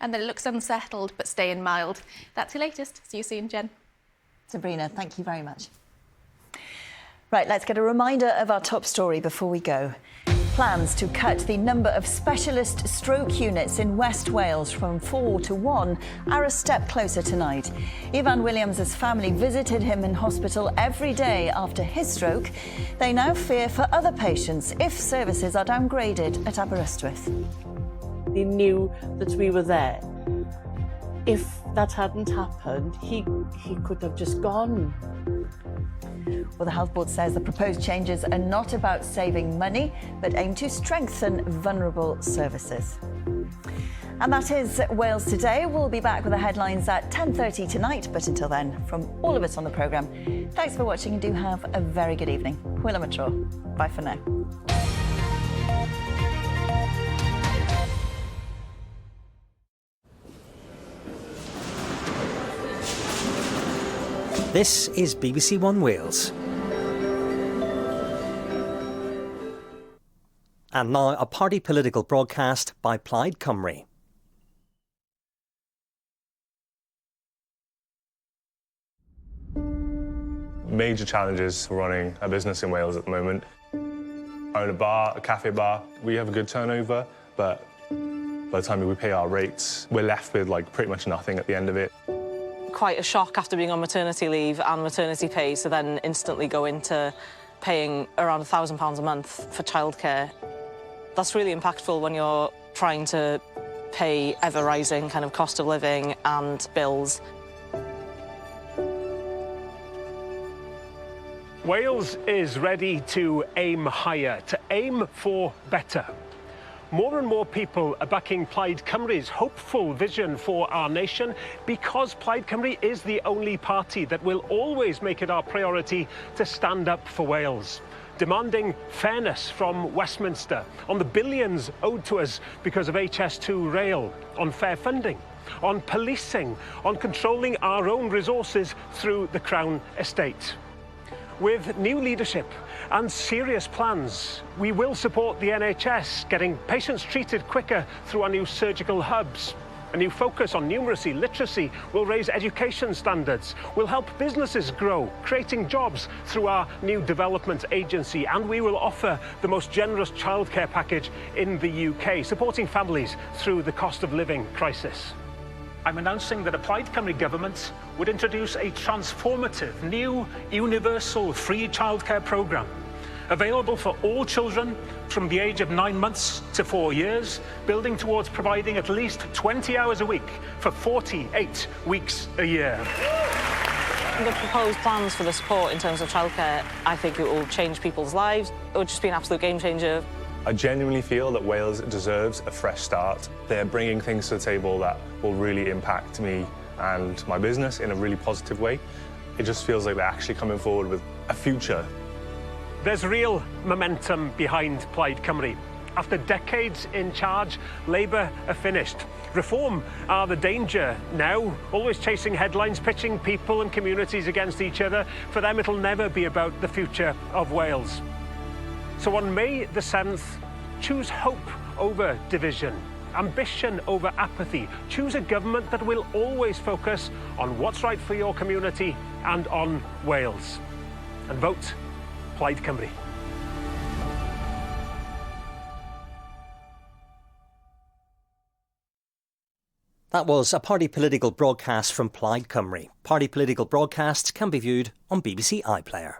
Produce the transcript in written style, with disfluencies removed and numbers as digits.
and that it looks unsettled but staying mild. That's your latest. See you soon, Jen. Sabrina, thank you very much. Right, let's get a reminder of our top story before we go. Plans to cut the number of specialist stroke units in West Wales from 4 to 1 are a step closer tonight. Ivan Williams' family visited him in hospital every day after his stroke. They now fear for other patients if services are downgraded at Aberystwyth. He knew that we were there. If that hadn't happened, he could have just gone. Well, the Health Board says the proposed changes are not about saving money, but aim to strengthen vulnerable services. And that is Wales Today. We'll be back with the headlines at 10:30 tonight, but until then, from all of us on the programme, thanks for watching and do have a very good evening. Hwyl am y tro. Bye for now. This is BBC One Wales. And now a party political broadcast by Plaid Cymru. Major challenges for running a business in Wales at the moment. Own a bar, a cafe bar. We have a good turnover, but by the time we pay our rates, we're left with pretty much nothing at the end of it. Quite a shock after being on maternity leave and maternity pay to then instantly go into paying around £1,000 a month for childcare. That's really impactful when you're trying to pay ever-rising kind of cost of living and bills. Wales is ready to aim higher, to aim for better. More and more people are backing Plaid Cymru's hopeful vision for our nation because Plaid Cymru is the only party that will always make it our priority to stand up for Wales, demanding fairness from Westminster on the billions owed to us because of HS2 rail, on fair funding, on policing, on controlling our own resources through the Crown Estate. With new leadership and serious plans, we will support the NHS, getting patients treated quicker through our new surgical hubs. A new focus on numeracy, literacy will raise education standards, will help businesses grow, creating jobs through our new development agency, and we will offer the most generous childcare package in the UK, supporting families through the cost of living crisis. I'm announcing that a Plaid Cymru government would introduce a transformative, new, universal free childcare programme, available for all children from the age of 9 months to 4 years, building towards providing at least 20 hours a week for 48 weeks a year. The proposed plans for the support in terms of childcare, I think it will change people's lives. It would just be an absolute game changer. I genuinely feel that Wales deserves a fresh start. They're bringing things to the table that will really impact me and my business in a really positive way. It just feels like they're actually coming forward with a future. There's real momentum behind Plaid Cymru. After decades in charge, Labour are finished. Reform are the danger now, always chasing headlines, pitching people and communities against each other. For them, it'll never be about the future of Wales. So on May the 7th, choose hope over division, ambition over apathy. Choose a government that will always focus on what's right for your community and on Wales. And vote Plaid Cymru. That was a party political broadcast from Plaid Cymru. Party political broadcasts can be viewed on BBC iPlayer.